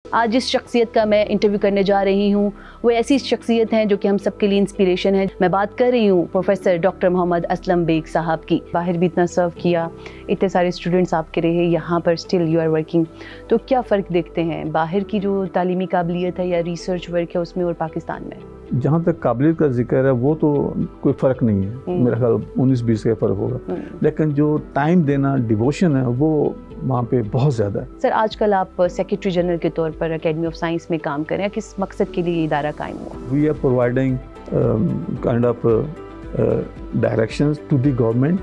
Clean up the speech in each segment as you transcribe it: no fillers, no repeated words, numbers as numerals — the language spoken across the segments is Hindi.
आज जिस शख्सियत का मैं इंटरव्यू करने जा रही हूँ वो ऐसी शख्सियत हैं जो कि हम सबके लिए इंस्पिरेशन है। मैं बात कर रही हूँ प्रोफेसर डॉक्टर मोहम्मद असलम बेग साहब की। बाहर भी इतना सर्व किया, इतने सारे स्टूडेंट्स आपके रहे, यहाँ पर स्टिल यू आर वर्किंग। तो क्या फ़र्क देखते हैं बाहर की जो तालीमी काबिलियत है या रिसर्च वर्क है उसमें और पाकिस्तान में? जहाँ तक काबिलियत का जिक्र है वो तो कोई फ़र्क नहीं है, मेरा ख्याल 19-20 का फ़र्क होगा, लेकिन जो टाइम देना, डिवोशन है, वो वहाँ पे बहुत ज़्यादा है। सर, आजकल आप सेक्रेटरी जनरल के तौर पर एकेडमी ऑफ साइंस में काम कर रहे हैं, किस मकसद के लिए ये इदारा कायम हुआ? We are providing kind of directions to the government,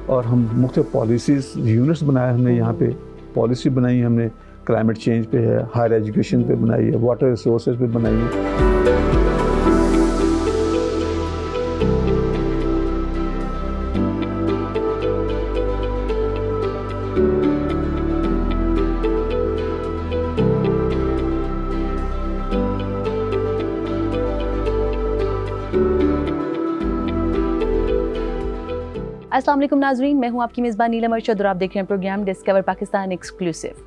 और हम मुख्तलिफ पॉलिसीज़ यूनिट्स बनाए हमने, यहाँ पे पॉलिसी बनाई हमने, क्लाइमेट चेंज पे है, हायर एजुकेशन पे बनाई है, वाटर रिसोर्सेज पे बनाई है। अस्सलाम वालेकुम नाजरीन, मैं हूं आपकी मेज़बान नीलम अरशद और आप देख रहे हैं program discover Pakistan exclusive.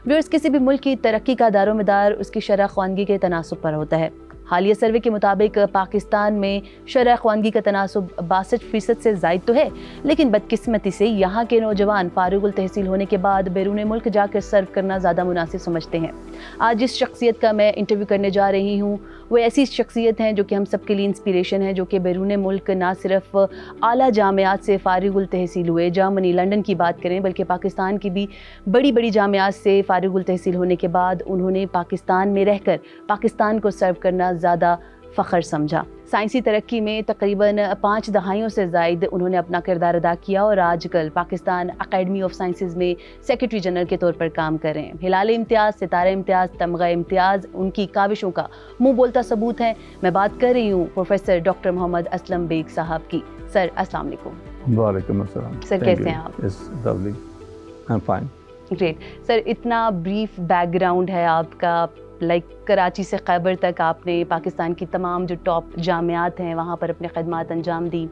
Viewers, किसी भी मुल्क की तरक्की का दारोमदार उसकी शरह ख्वानगी के तनासुब पर होता है। हालिया सर्वे के मुताबिक पाकिस्तान में शरह ख्वानगी का तनासुब 62% से ज़ायद तो है, लेकिन बदकिस्मती से यहाँ के नौजवान फारुगुल तहसील होने के बाद बैरून मुल्क जाकर सर्व करना ज़्यादा मुनासिब समझते हैं। आज जिस शख्सियत का मैं इंटरव्यू करने जा रही हूँ वो ऐसी शख्सियत हैं जो कि हम सबके लिए इंस्पिरेशन है, जो कि बैरून मुल्क ना सिर्फ आला जामियात से फारुगुल तहसील हुए, जर्मनी, लंदन की बात करें, बल्कि पाकिस्तान की भी बड़ी बड़ी जामियात से फारुगुल तहसील होने के बाद उन्होंने पाकिस्तान में रहकर पाकिस्तान को सर्व करना ज़्यादा फ़ख्र समझा। साइंसी तरक्की में तकरीबन 5 दहाइयों से ज़ायद उन्होंने अपना किरदार अदा किया और आजकल पाकिस्तान अकेडमी ऑफ साइंसेज में सेक्रेटरी जनरल के तौर पर काम कर रहे हैं। हिलाल इम्तियाज़, सितारा इम्तियाज़, तमगा इम्तियाज़ उनकी काविशों का मुँह बोलता सबूत है। मैं बात कर रही हूँ प्रोफेसर डॉक्टर मोहम्मद असलम बेग साहब की। सर, अस्सलाम वालेकुम। वालेकुम अस्सलाम। सर, कैसे हैं आप? I am fine. Great. Sir, इतना ब्रीफ बैकग्राउंड है आपका, लाइक कराची से खैबर तक आपने पाकिस्तान की तमाम जो टॉप जामियात हैं वहाँ पर अपने खदमात अंजाम दी।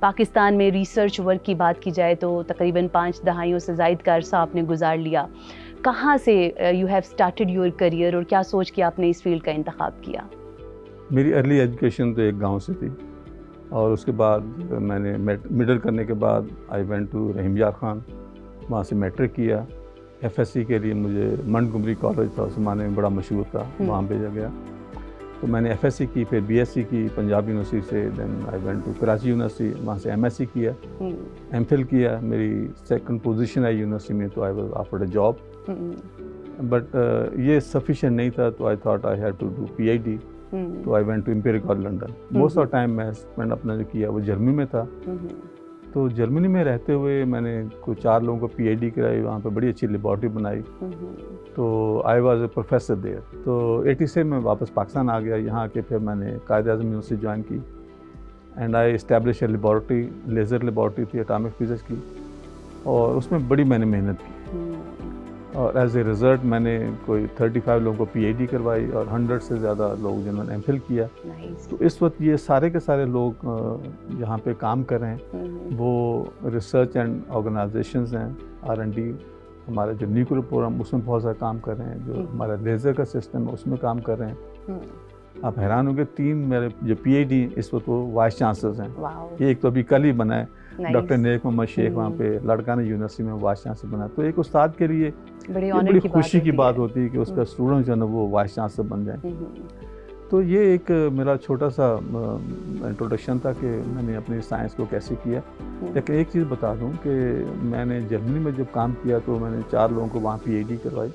पाकिस्तान में रिसर्च वर्क की बात की जाए तो तकरीबन 5 दहाइयों से ज़ायद का अरसा आपने गुजार लिया। कहाँ से you have started your career और क्या सोच के आपने इस फील्ड का इंतखाब किया? मेरी अर्ली एजुकेशन तो एक गांव से थी, और उसके बाद मैंने मिडिल करने के बाद आई वेंट टू रहीम यार खान, वहाँ से मैट्रिक किया। एफएससी के लिए मुझे मंटगोमरी कॉलेज था, उस ज़माने में बड़ा मशहूर था, वहाँ भेजा गया। तो मैंने एफएससी की, फिर बीएससी की पंजाब यूनिवर्सिटी से, then I went to Karachi university, वहाँ से एमएससी किया, एमफिल किया। मेरी सेकंड पोजीशन आई यूनिवर्सिटी में, तो I was offered a job, but ये सफिशिएंट नहीं था, तो I thought I had to do PhD. तो I went to Imperial College London. Most of time मैं स्पेंड अपना जो किया वो जर्मनी में था। तो जर्मनी में रहते हुए मैंने कुछ 4 लोगों को पीएचडी कराई, वहाँ पे बड़ी अच्छी लेबॉर्ट्री बनाई। तो I was a professor there. तो 80 से मैं वापस पाकिस्तान आ गया। यहाँ आके फिर मैंने कायद-ए-आज़म यूनिवर्सिटी ज्वाइन की, and I establish A laboratory, laser laboratory थी एटॉमिक फिजिक्स की, और उसमें बड़ी मैंने मेहनत की, और एज ए रिज़ल्ट मैंने कोई 35 लोगों को पीएचडी करवाई और 100 से ज़्यादा लोग जिन्होंने एमफिल किया। तो इस वक्त ये सारे के सारे लोग यहाँ पे काम कर रहे हैं, वो रिसर्च एंड ऑर्गेनाइजेशंस हैं, R&D, हमारे जो न्यूक्लियर प्रोग्राम उसमें बहुत सारा काम कर रहे हैं, जो हमारा लेज़र का सिस्टम है उसमें काम कर रहे हैं। आप हैरान होंगे, 3 मेरे जो पीएचडी इस वक्त वो वाइस चांसलर्स हैं। एक तो अभी कल ही बना है, डॉक्टर नेक मोहम्मद शेख, वहाँ पे लड़काना यूनिवर्सिटी में वाइस चांसलर बना। तो एक उस्ताद के लिए बड़ी खुशी की बात होती है कि उसका स्टूडेंट जो है ना वो वाइस चांसलर बन जाए। तो ये एक मेरा छोटा सा इंट्रोडक्शन था कि मैंने अपनी साइंस को कैसे किया। लेकिन एक चीज़ बता दूं कि मैंने जर्मनी में जब काम किया तो मैंने 4 लोगों को वहाँ पीएचडी करवाई।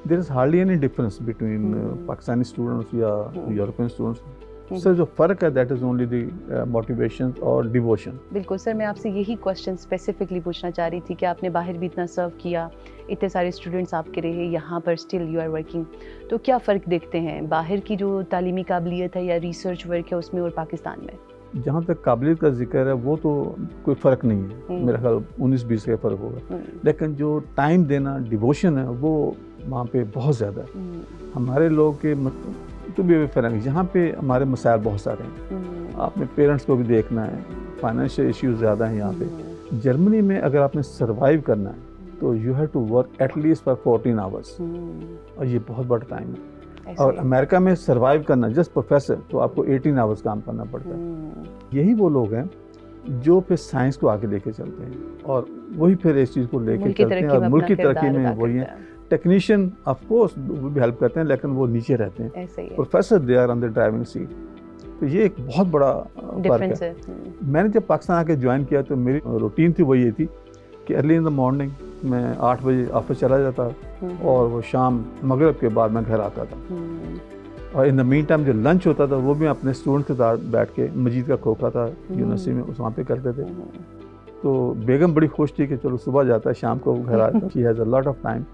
There is hardly any difference between Pakistani students या यूरोपियन स्टूडेंट्स। सर, जो फ़र्क है that is only the motivation और डिवोशन। बिल्कुल सर, मैं आपसे यही क्वेश्चन स्पेसिफिकली पूछना चाह रही थी कि आपने बाहर भी इतना सर्व किया, इतने सारे स्टूडेंट्स आपके रहे, यहाँ पर स्टिल यू आर वर्किंग। तो क्या फ़र्क देखते हैं बाहर की जो तालीमी काबिलियत है या रिसर्च वर्क है उसमें और पाकिस्तान में? जहाँ तक काबिलियत का जिक्र है वो तो कोई फ़र्क नहीं है, मेरा ख्याल 19-20 का फ़र्क होगा, लेकिन जो टाइम देना, डिवोशन है, वो वहाँ पे बहुत ज़्यादा है। हमारे लोग के तो भी फ़र्क, यहाँ पे हमारे मसाइल बहुत सारे हैं, आपने पेरेंट्स को भी देखना है, फाइनेंशियल इश्यूज़ ज़्यादा हैं यहाँ पे। जर्मनी में अगर आपने सर्वाइव करना है तो you have to work at least for 14 hours, और ये बहुत बड़ा टाइम है। और अमेरिका में सर्वाइव करना जस्ट प्रोफेसर तो आपको 18 आवर्स काम करना पड़ता है। यही वो लोग हैं जो फिर साइंस को आगे लेके चलते हैं, और वही फिर इस चीज़ को लेके चलते हैं, और मुल्क की तरक्की में वही है। टेक्नीशियन ऑफ कोर्स वो भी हेल्प करते हैं, लेकिन वो नीचे रहते हैं। Professor they are on the driving seat. तो ये एक बहुत बड़ा फर्क है। मैंने जब पाकिस्तान आके ज्वाइन किया तो मेरी रूटीन थी वो ये थी कि अर्ली इन द मॉर्निंग मैं 8 बजे ऑफिस चला जाता, और वो शाम मगरिब के बाद मैं घर आता था। और इन द मीन टाइम जो लंच होता था वो भी अपने स्टूडेंट के साथ बैठ के, मजीद का खोखा था यूनिवर्सिटी में, उस वहाँ पे करते थे। तो बेगम बड़ी खुश थी कि चलो सुबह जाता है शाम को घर आता है, she has a lot of time.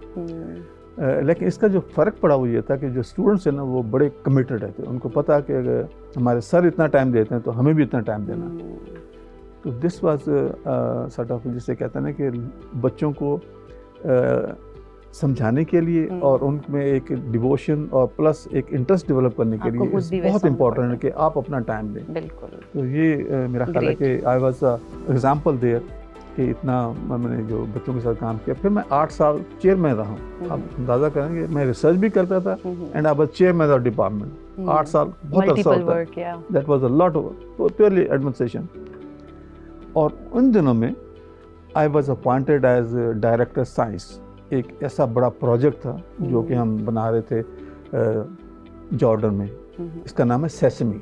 लेकिन इसका जो फ़र्क पड़ा वो ये था कि जो स्टूडेंट्स हैं ना वो बड़े कमिटेड रहते हैं। उनको पता है कि अगर हमारे सर इतना टाइम देते हैं तो हमें भी इतना टाइम देना है। तो दिस वाज सॉर्ट ऑफ, जिसे कहते हैं ना कि बच्चों को समझाने के लिए और उनमें एक डिवोशन और प्लस एक इंटरेस्ट डेवलप करने के लिए बहुत इम्पोर्टेंट है कि आप अपना टाइम दें। बिल्कुल। तो ये मेरा ख्याल है कि आई वाज एग्जाम्पल देयर कि इतना मैंने जो बच्चों के साथ काम किया। फिर मैं 8 साल चेयरमैन रहा हूँ। आप अंदाज़ा करेंगे मैं रिसर्च भी करता था and I was chairman of department. 8 साल बहुत अरसा होता है। That was a lot of purely administration. और उन दिनों में I was appointed as director science. एक ऐसा बड़ा प्रोजेक्ट था जो कि हम बना रहे थे जॉर्डन में। इसका नाम है सेसमी।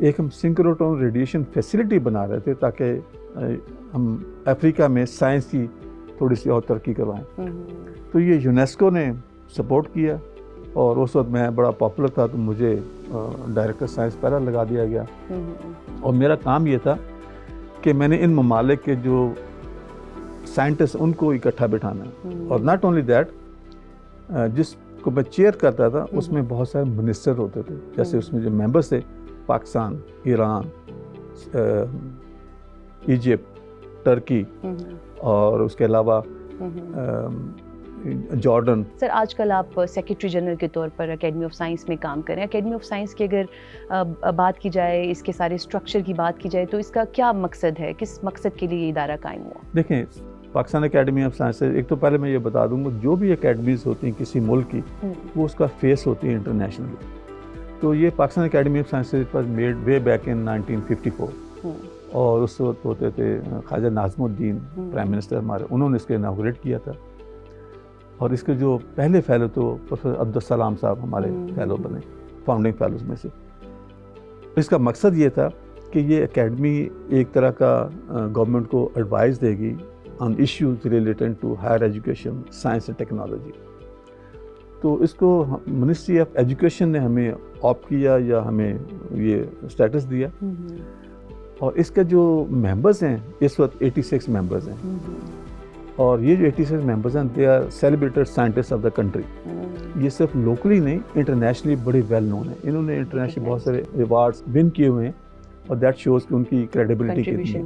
एक हम सिंक्रोट्रॉन रेडिएशन फैसिलिटी बना रहे थे ताकि हम अफ्रीका में साइंस की थोड़ी सी और तरक्की करवाएं। तो ये यूनेस्को ने सपोर्ट किया, और उस वक्त मैं बड़ा पॉपुलर था तो मुझे डायरेक्टर साइंस पैरा लगा दिया गया। और मेरा काम ये था कि मैंने इन ममालिक के जो साइंटिस्ट उनको इकट्ठा बिठाना, और नॉट ओनली दैट, जिसको मैं चेयर करता था उसमें बहुत सारे मिनिस्टर होते थे। जैसे उसमें जो मेंबर्स थे पाकिस्तान, ईरान, इजिप्ट, टर्की, और उसके अलावा जॉर्डन। सर आजकल आप सेक्रेटरी जनरल के तौर पर एकेडमी ऑफ साइंस में काम कर रहे हैं। एकेडमी ऑफ साइंस की अगर बात की जाए, इसके सारे स्ट्रक्चर की बात की जाए, तो इसका क्या मकसद है, किस मकसद के लिए ये इदारा कायम हुआ? देखें, पाकिस्तान एकेडमी ऑफ साइंस, एक तो पहले मैं ये बता दूंगा, जो भी एकेडमीज होती हैं किसी मुल्क की, वो उसका फेस होती है इंटरनेशनली। तो ये Pakistan academy of sciences was made way back in 1954, और उस वक्त होते थे ख्वाजा नाज़मुद्दीन प्राइम मिनिस्टर हमारे, उन्होंने इसको इनागुरेट किया था। और इसके जो पहले फेलो तो प्रोफेसर अब्दुल सलाम साहब हमारे फेलो बने, फाउंडिंग फेलोज में से। इसका मकसद ये था कि ये एकेडमी एक तरह का गवर्नमेंट को एडवाइस देगी on issues related to higher education, science and technology. तो इसको मिनिस्ट्री ऑफ एजुकेशन ने हमें ऑप्ट किया या हमें ये स्टेटस दिया। और इसके जो मेंबर्स हैं इस वक्त 86 मेंबर्स हैं, और ये जो 86 मेंबर्स हैं they are celebrated scientist of the country. ये सिर्फ लोकली नहीं, इंटरनेशनली बड़े वेल नोन है। इन्होंने इंटरनेशनली बहुत सारे रिवार्ड्स विन किए हुए हैं, और दैट शोज़ कि उनकी क्रेडिबिलिटी कितनी है।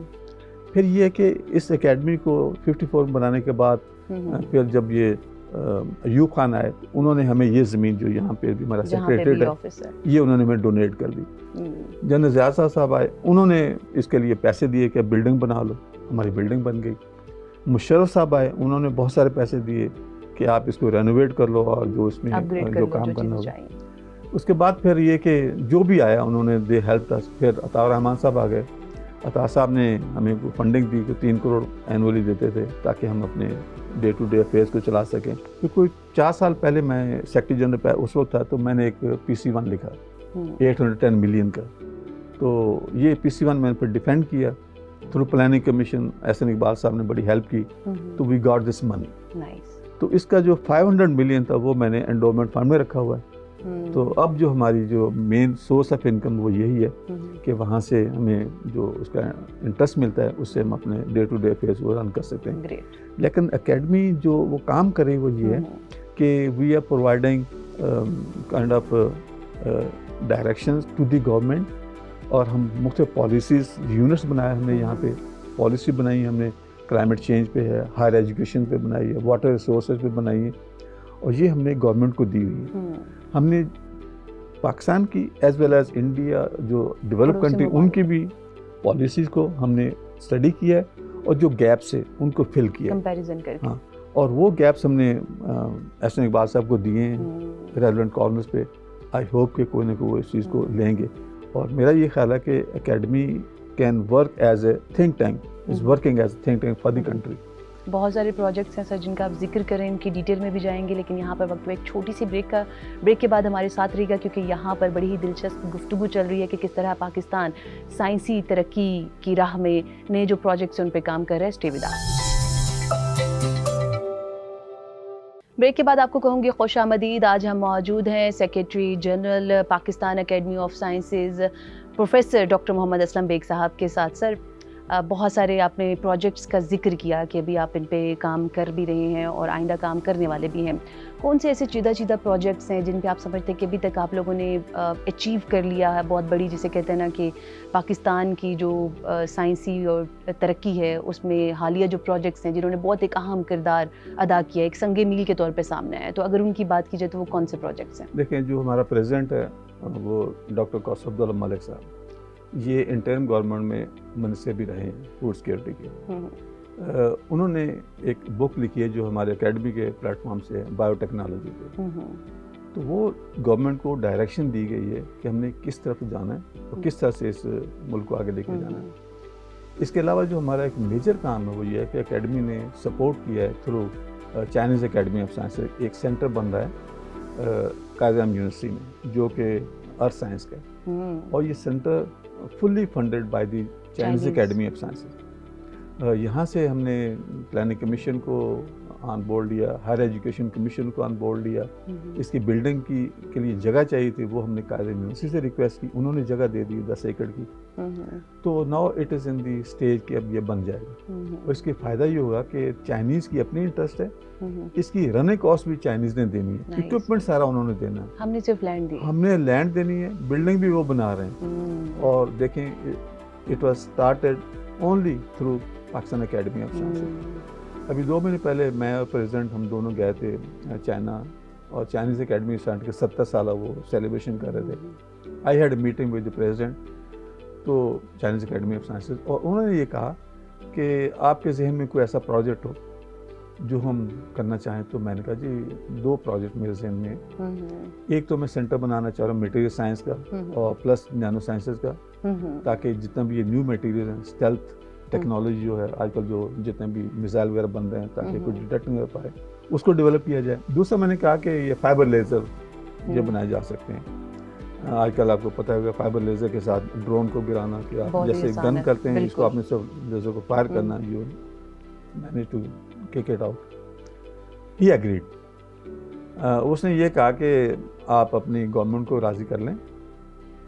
फिर ये है कि इस एकेडमी को 54 बनाने के बाद फिर जब ये अयूब खान आए, उन्होंने हमें ये ज़मीन जो यहाँ पे भी हमारा सेक्रेटरीट है, ये उन्होंने हमें डोनेट कर दी। जनरल ज़िया साहब आए, उन्होंने इसके लिए पैसे दिए कि बिल्डिंग बना लो, हमारी बिल्डिंग बन गई। मुशर्रफ साहब आए, उन्होंने बहुत सारे पैसे दिए कि आप इसको रेनोवेट कर लो और जो इसमें जो काम करना होगा। उसके बाद फिर ये कि जो भी आया उन्होंने दे हेल्प अस। फिर अता रहमान साहब आ गए। अता साहब ने हमें फंडिंग दी कि 3 करोड़ एनुअली देते थे ताकि हम अपने डे टू डे अफेयर्स को चला सकें। तो कोई 4 साल पहले मैं सेक्रेटरी जनरल उस वक्त था, तो मैंने एक PC1 लिखा 810 मिलियन का। तो ये PC1 मैंने फिर डिफेंड किया through planning commission. Ahsan Iqbal साहब ने बड़ी हेल्प की, तो वी गॉट दिस मनी। तो इसका जो 500 मिलियन था वो मैंने एंडोमेंट फंड में रखा हुआ है। तो अब जो हमारी जो मेन सोर्स ऑफ इनकम वो यही है कि वहाँ से हमें जो उसका इंटरेस्ट मिलता है उससे हम अपने डे टू डे अफेयर्स वो रन कर सकते हैं। लेकिन एकेडमी जो वो काम करे वो ये है कि we are providing kind of directions to the government, और हम मुख्तलिफ पॉलिसीज़ यूनिट्स बनाए हमने यहाँ पे। पॉलिसी बनाई हमने क्लाइमेट चेंज पे है, हायर एजुकेशन पे बनाई है, वाटर रिसोर्सेज पे बनाई है, और ये हमने गवर्नमेंट को दी हुई है। हमने पाकिस्तान की एज वेल एज इंडिया जो डेवलप कंट्री उनकी भी पॉलिसीज़ को हमने स्टडी किया है, और जो गैप्स है उनको फिल किया, कंपैरिजन करके। हाँ, और वो गैप्स हमने एहसन इकबाल साहब को दिए हैं रेलेवेंट कॉर्नर्स पे। आई होप कि कोई ना कोई इस चीज़ को लेंगे, और मेरा ये ख्याल है कि academy can work as a think tank, is working as a think tank for the country. बहुत सारे प्रोजेक्ट्स हैं सर जिनका आप जिक्र करें, इनकी डिटेल में भी जाएंगे, लेकिन यहाँ पर वक्त में एक छोटी सी ब्रेक के बाद हमारे साथ रहेगा, क्योंकि यहाँ पर बड़ी ही दिलचस्प गुफ्तगू चल रही है कि किस तरह पाकिस्तान साइंसी तरक्की की राह में नए जो प्रोजेक्ट्स हैं उन पर काम कर रहा है। Stay with us. ब्रेक के बाद आपको कहूँगी खुशामदीद। आज हम मौजूद हैं secretary general Pakistan academy of sciences professor doctor Mohammad Aslam Baig साहब के साथ। सर, बहुत सारे आपने प्रोजेक्ट्स का जिक्र किया कि अभी आप इन पे काम कर भी रहे हैं और आइंदा काम करने वाले भी हैं। कौन से ऐसे चीदा प्रोजेक्ट्स हैं जिन पे आप समझते हैं कि अभी तक आप लोगों ने अचीव कर लिया है बहुत बड़ी, जिसे कहते हैं ना कि पाकिस्तान की जो साइंसी और तरक्की है उसमें हालिया जो प्रोजेक्ट्स हैं जिन्होंने बहुत एक अहम किरदार अदा किया, एक संगे मील के तौर पर सामने आए, तो अगर उनकी बात की जाए तो वो कौन से प्रोजेक्ट्स हैं? देखें, जो हमारा प्रेसिडेंट है वो डॉक्टर कौसफ अब्दुल्ला मलिक साहब, ये इंटरिम गवर्नमेंट में मिनिस्टर भी रहे हैं फूड सिक्योरिटी के। उन्होंने एक बुक लिखी है जो हमारे एकेडमी के प्लेटफॉर्म से है, बायोटेक्नोलॉजी पे। तो वो गवर्नमेंट को डायरेक्शन दी गई है कि हमने किस तरफ जाना है और किस तरह से इस मुल्क को आगे लेके जाना है। इसके अलावा जो हमारा एक मेजर काम है वो ये है कि एकेडमी ने सपोर्ट किया है through Chinese academy of science, एक सेंटर बन रहा है कायद-ए-आज़म यूनिवर्सिटी में जो कि अर्थ साइंस का है, और ये centre fully funded by the Chinese academy of sciences. यहाँ से हमने प्लानिंग कमीशन को ऑन बोर्ड लिया, हायर एजुकेशन कमीशन को ऑन बोर्ड लिया। इसकी बिल्डिंग के लिए जगह चाहिए थी, वो हमने कायद यूनिवर्सिटी से रिक्वेस्ट की, उन्होंने जगह दे दी 10 एकड़ की। तो now it is in the stage कि अब ये बन जाएगा। और इसके फ़ायदा ये होगा कि चाइनीज़ की अपनी इंटरेस्ट है, इसकी रनिंग कॉस्ट भी चाइनीज़ ने देनी है, इक्विपमेंट सारा उन्होंने देना है, हमने सिर्फ लैंड दी, हमने लैंड देनी है, बिल्डिंग भी वो बना रहे हैं। और देखें, it was started only through Pakistan academy of sciences. अभी 2 महीने पहले मैं और प्रेसिडेंट हम दोनों गए थे चाइना, और चाइनीज़ एकेडमी ऑफ साइंस के 70 साल वो सेलिब्रेशन कर रहे थे। I had a meeting with the president, तो चाइनीज़ एकेडमी ऑफ साइंसेज, और उन्होंने ये कहा कि आपके जहन में कोई ऐसा प्रोजेक्ट हो जो हम करना चाहें। तो मैंने कहा जी 2 प्रोजेक्ट मेरे जहन में है। एक तो मैं सेंटर बनाना चाह रहा हूँ मटेरियल साइंस का और प्लस नैनो साइंसेज का, ताकि जितना भी ये न्यू मटेरियल हैं, स्टेल्थ टेक्नोलॉजी जो है आजकल, जो जितने भी मिसाइल वगैरह बन रहे हैं ताकि कोई डिटेक्ट नहीं कर पाए, उसको डेवलप किया जाए। दूसरा मैंने कहा कि ये फाइबर लेज़र ये बनाए जा सकते हैं। आजकल आपको पता होगा फाइबर लेज़र के साथ ड्रोन को गिराना, कि आप जैसे गन करते हैं इसको आपने सब लेज़र को फायर करना, you manage to kick it out. He agreed. उसने ये कहा कि आप अपनी गवर्नमेंट को राज़ी कर लें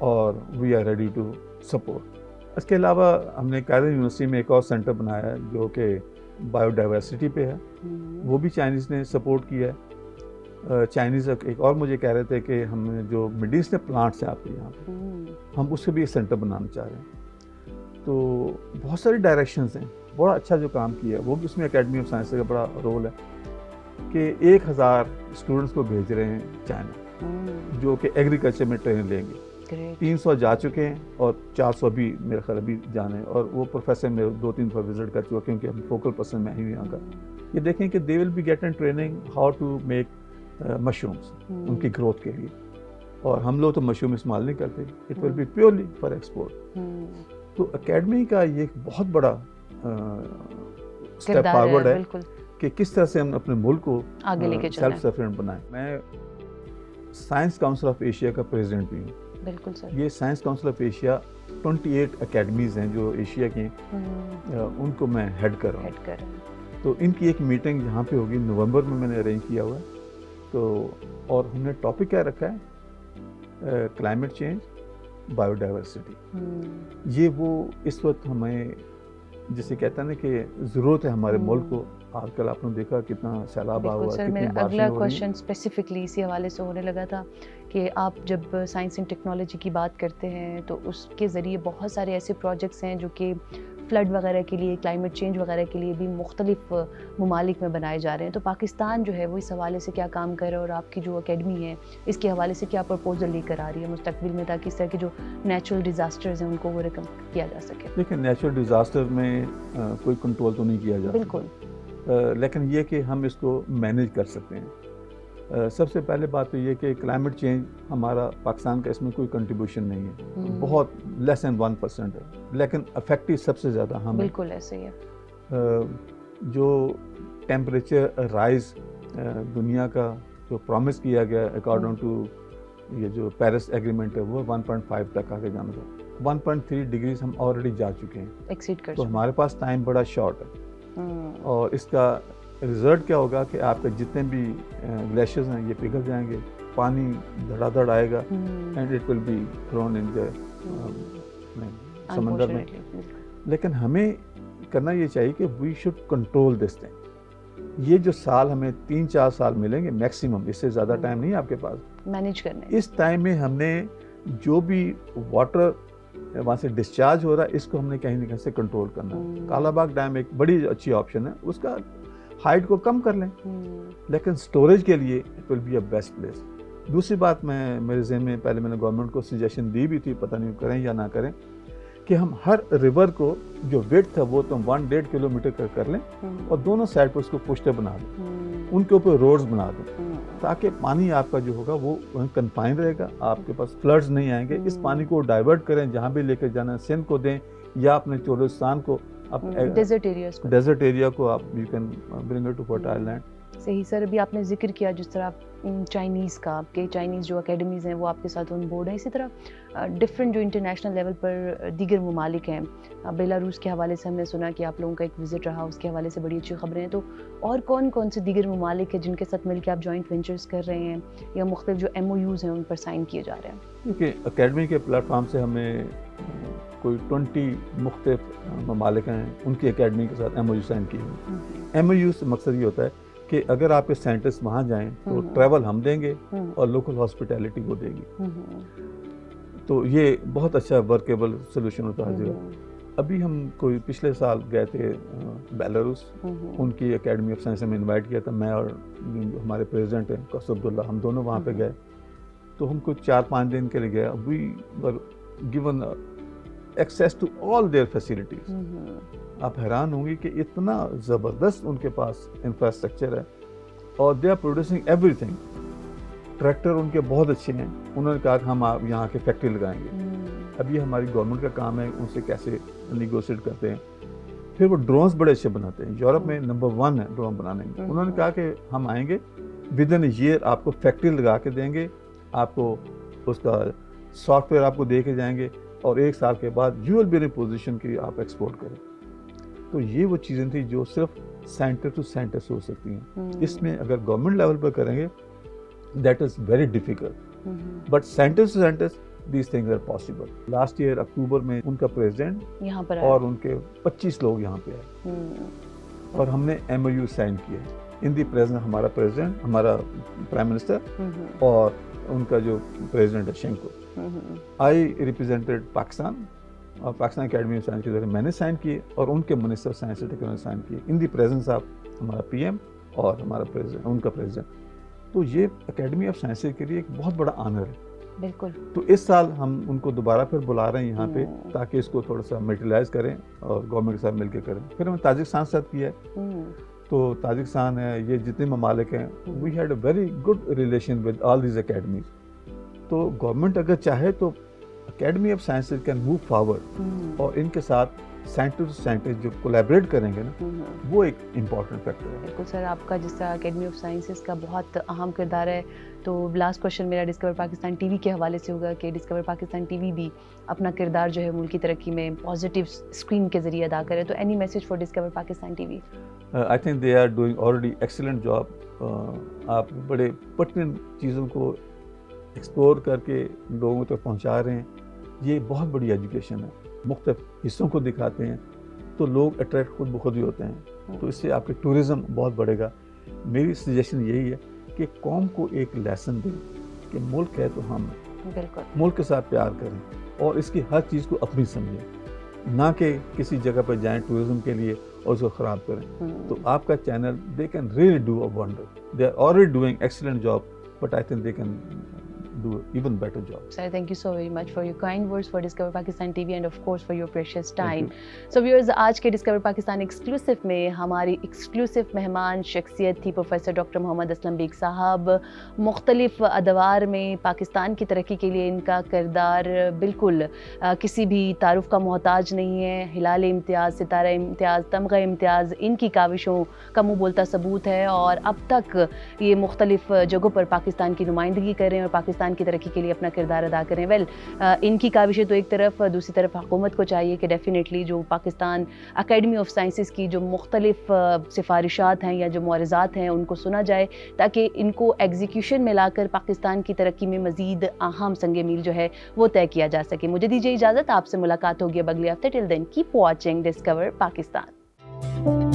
और we are ready to support. इसके अलावा हमने कायद यूनिवर्सिटी में एक और सेंटर बनाया है जो कि बायोडाइवर्सिटी पे है, वो भी चाइनीज़ ने सपोर्ट किया है। चाइनीज़ एक और मुझे कह रहे थे कि हम जो मेडिसिनल प्लांट्स हैं आपके यहाँ पे, हम उसके भी एक सेंटर बनाना चाह रहे हैं। तो बहुत सारी डायरेक्शंस हैं, बड़ा अच्छा जो काम किया है वो भी उसमें एकेडमी ऑफ साइंस का बड़ा रोल है कि 1000 स्टूडेंट्स को भेज रहे हैं चाइना जो कि एग्रीकल्चर में ट्रेनिंग लेंगे। 300 जा चुके हैं और 400 अभी मेरे ख्याल अभी जाने, और वो प्रोफेसर मेरे 2-3 दफ़ा विजिट कर चुका क्योंकि हम फोकल पर्सन में ही यहाँ का। ये देखें कि they will be getting training how to make mushrooms उनकी ग्रोथ के लिए, और हम लोग तो मशरूम इस्तेमाल नहीं करते, it will B purely for export. तो एकेडमी का ये एक बहुत बड़ा स्टेप फॉरवर्ड है कि किस तरह से हम अपने मुल्क को आगे लेके चलें, सेल्फ सफिशिएंट बनाएं। मैं साइंस काउंसिल ऑफ एशिया का प्रेसिडेंट भी हूँ। बिल्कुल सर। ये science council of Asia 28 academies हैं जो एशिया की, उनको मैं हेड कर रहा हूँ। तो इनकी एक मीटिंग यहाँ पे होगी नवंबर में, मैंने अरेंज किया हुआ है। तो और हमने टॉपिक क्या रखा है, क्लाइमेट चेंज, बायोडाइवर्सिटी। ये वो इस वक्त हमें जिसे कहता है ना कि ज़रूरत है हमारे मुल्क को। आजकल आपने देखा कितना सैलाब आ हुआ, कितनी बारिशें हो रही हैं। अगला क्वेश्चन स्पेसिफिकली इसी हवाले से होने लगा था कि आप जब साइंस एंड टेक्नोलॉजी की बात करते हैं तो उसके ज़रिए बहुत सारे ऐसे प्रोजेक्ट्स हैं जो कि फ्लड वगैरह के लिए, क्लाइमेट चेंज वगैरह के लिए भी मुख्तलिफ ममालिक में बनाए जा रहे हैं। तो पाकिस्तान जो है वो इस हवाले से क्या काम कर रहा है, और आपकी जो अकेडमी है इसके हवाले से क्या प्रपोजल लेकर आ रही है मुस्तकबिल में, ताकि इस तरह के जो नेचुरल डिज़ास्टर्स हैं उनको ओवरकम किया जा सके? देखिए, नेचुरल डिज़ास्टर में कोई कंट्रोल तो नहीं किया जा, बिल्कुल, लेकिन ये कि हम इसको मैनेज कर सकते हैं। सबसे पहले बात तो ये कि क्लाइमेट चेंज हमारा पाकिस्तान का इसमें कोई कंट्रीब्यूशन नहीं है, बहुत लेस देन 1% है, लेकिन अफेक्टिव सबसे ज़्यादा हम। बिल्कुल ऐसे ही है। जो टेम्परेचर राइज दुनिया का जो प्रॉमिस किया गया अकॉर्डिंग टू ये जो पेरिस एग्रीमेंट है वो 1.5 तक आगे जाना था। 1.3 डिग्रीज हम ऑलरेडी जा चुके हैं, एक्सीड कर तो चुके हमारे पास टाइम बड़ा शॉर्ट है। और इसका रिजल्ट क्या होगा कि आपके जितने भी ग्लेशियर्स हैं ये पिघल जाएंगे, पानी धड़ाधड़ आएगा and it will be thrown in the समंदर में। लेकिन हमें करना ये चाहिए कि we should control this thing. ये जो साल हमें 3-4 साल मिलेंगे मैक्सिमम, इससे ज़्यादा टाइम नहीं है आपके पास मैनेज करने। इस टाइम में हमने जो भी वाटर वहाँ से डिस्चार्ज हो रहा है इसको हमने कहीं ना कहीं से कंट्रोल करना है। कालाबाग डैम एक बड़ी अच्छी ऑप्शन है, उसका हाइट को कम कर लें, लेकिन स्टोरेज के लिए it will be a best place. दूसरी बात मैं मेरे ज़हन में पहले मैंने गवर्नमेंट को सजेशन दी भी थी, पता नहीं करें या ना करें, कि हम हर रिवर को जो वेट था वो तो 1.5 किलोमीटर का कर लें और दोनों साइड पर उसको पुश्ते बना दें, उनके ऊपर रोड्स बना दें, ताकि पानी आपका जो होगा वो वहीं कन्फाइन रहेगा, आपके पास फ्लड्स नहीं आएंगे। इस पानी को डाइवर्ट करें, जहाँ भी लेकर जाना सिंध को दें या अपने चोलिस्तान को, डेजर्ट एरिया को आप you can bring it to fertile land. सही सर, अभी आपने जिक्र किया जिस तरह चाइनीज़ का, आपके चाइनीज़ जो अकेडमीज़ हैं वो आपके साथ ऑन बोर्ड हैं, इसी तरह डिफरेंट जो इंटरनेशनल लेवल पर दीगर ममालिक हैं, बेलारूस के हवाले से हमने सुना कि आप लोगों का एक विज़िट रहा, उसके हवाले से बड़ी अच्छी खबरें हैं। तो और कौन कौन से दीगर ममालिक हैं जिनके साथ मिलकर आप जॉइंट वेंचर्स कर रहे हैं या मुख्तलिफ जो MOUs हैं उन पर साइन किए जा रहे हैं? क्योंकि अकेडमी के प्लेटफॉर्म से हमें कोई 20 मुख्तलिफ ममालिक हैं, उनकी अकेडमी के साथ MOU साइन किए हैं। MOU से मकसद ये होता है कि अगर आपके साइंटिस्ट वहाँ जाएं तो ट्रैवल हम देंगे और लोकल हॉस्पिटैलिटी वो देगी, तो ये बहुत अच्छा वर्केबल सोल्यूशन होता है। अभी हम कोई पिछले साल गए थे बेलारूस, उनकी एकेडमी ऑफ साइंस में इनवाइट किया था, मैं और हमारे प्रेसिडेंट हैं कौसर अब्दुल्ला, हम दोनों वहाँ पे गए। तो हमको 4-5 दिन के लिए गया, we were given access to all their facilities. आप हैरान होंगे कि इतना ज़बरदस्त उनके पास इंफ्रास्ट्रक्चर है और they are producing everything. Tractor उनके बहुत अच्छे हैं, उन्होंने कहा कि हम आप यहाँ के फैक्ट्री लगाएंगे। अब ये हमारी गवर्नमेंट का काम है उनसे कैसे निगोशिएट करते हैं। फिर वो ड्रोन्स बड़े अच्छे बनाते हैं, यूरोप में नंबर 1 है ड्रोन बनाने में। उन्होंने कहा कि हम आएंगे विद इन ईयर, आपको फैक्ट्री लगा के देंगे, आपको उसका सॉफ्टवेयर आपको दे के जाएंगे और 1 साल के बाद you will be in position कि आप एक्सपोर्ट करें। तो ये वो चीज़ें थी जो सिर्फ सेंटर टू सेंटर से हो सकती हैं। इसमें अगर गवर्नमेंट लेवल पर करेंगे that is very difficult, but centre to centre these things are possible. Last year October में उनका प्रेसिडेंट यहाँ पर और उनके 25 लोग यहाँ पे आए और हमने MOU साइन किए इन दी प्रेजेंस, हमारा प्रेसिडेंट, हमारा प्राइम मिनिस्टर और उनका जो प्रेसिडेंट है शेंको। आई रिप्रेजेंटेड पाकिस्तान और पाकिस्तान अकेडमी ऑफ साइंस के जरिए मैंने साइन किए और उनके minister science and technology sign किए इन दी प्रेजेंस ऑफ हमारा PM और हमारा प्रेसिडेंट, उनका प्रेसिडेंट। तो ये अकेडमी ऑफ साइंसेज के लिए एक बहुत बड़ा ऑनर है। बिल्कुल। तो इस साल हम उनको दोबारा फिर बुला रहे हैं यहाँ पे ताकि इसको थोड़ा सा मटेरियलाइज करें और गवर्नमेंट के साथ मिलकर करें। फिर हमने ताजिकिस्तान के साथ किया है, तो ताजिकिस्तान है, ये जितने ममालिक हैं, we had a very good relation with all these academies. तो गवर्नमेंट अगर चाहे तो academy of sciences can move forward और इनके साथ साइंटिस्ट जो कोलैबोरेट करेंगे ना, वो एक इम्पॉर्टेंट फैक्टर है। बिल्कुल सर, आपका जिस तरह अकेडमी ऑफ साइंसेज का बहुत अहम किरदार है, तो लास्ट क्वेश्चन मेरा डिस्कवर पाकिस्तान TV के हवाले से होगा कि डिस्कवर पाकिस्तान TV भी अपना किरदार जो है मुल्क की तरक्की में पॉजिटिव स्क्रीन के जरिए अदा करे, तो any message for discover Pakistan TV? I think they are doing already excellent job. आप बड़े पर्टिनेंट चीज़ों को एक्सप्लोर करके लोगों तक पहुंचा रहे हैं, ये बहुत बड़ी एजुकेशन है। मुख्तलिफ हिस्सों को दिखाते हैं तो लोग अट्रैक्ट खुद ब खुद ही होते हैं, तो इससे आपके टूरिज़्म बहुत बढ़ेगा। मेरी सजेशन यही है कि कौम को एक लेसन दें कि मुल्क है तो हम बिल्कुल मुल्क के साथ प्यार करें और इसकी हर चीज़ को अपनी समझें, ना कि किसी जगह पर जाएं टूरिज़्म के लिए और उसको ख़राब करें। तो आपका channel they can really do a wonder. They are already doing excellent job, but I think they can do even better job. Sir, thank you so very much for your kind words for Discover Pakistan TV and of course for your precious time. So viewers, आज के Discover Pakistan एक्सक्लूसिव में हमारी एक्सक्लूसिव मेहमान शख्सियत थी प्रोफेसर डॉक्टर मोहम्मद असलम बेग साहब। मुख्तलिफ अदवार में पाकिस्तान की तरक्की के लिए इनका किरदार बिल्कुल किसी भी तारुफ का मोहताज नहीं है। हिलाल इम्तियाज़, सितारा इम्तियाज़, तमगा इम्तियाज़ इनकी काविशों का मुँह बोलता सबूत है और अब तक ये मुख्तलिफ जगहों पर पाकिस्तान की नुमाइंदगी कर रहे हैं और पाकिस्तान की तरक्की के लिए अपना किरदार अदा करें। वेल इनकी काविशें तो एक तरफ, दूसरी तरफ हुकूमत को चाहिए कि डेफिनेटली जो पाकिस्तान अकेडमी ऑफ साइंसेस की जो मुख्तलिफ सिफारिशात हैं या जो मुआरज़ात हैं उनको सुना जाए ताकि इनको एग्जीक्यूशन में लाकर पाकिस्तान की तरक्की में मज़ीद अहम संग मील जो है वो तय किया जा सके। मुझे दीजिए इजाज़त, आपसे मुलाकात होगी अब अगले हफ्ते। Till then keep watching discover Pakistan.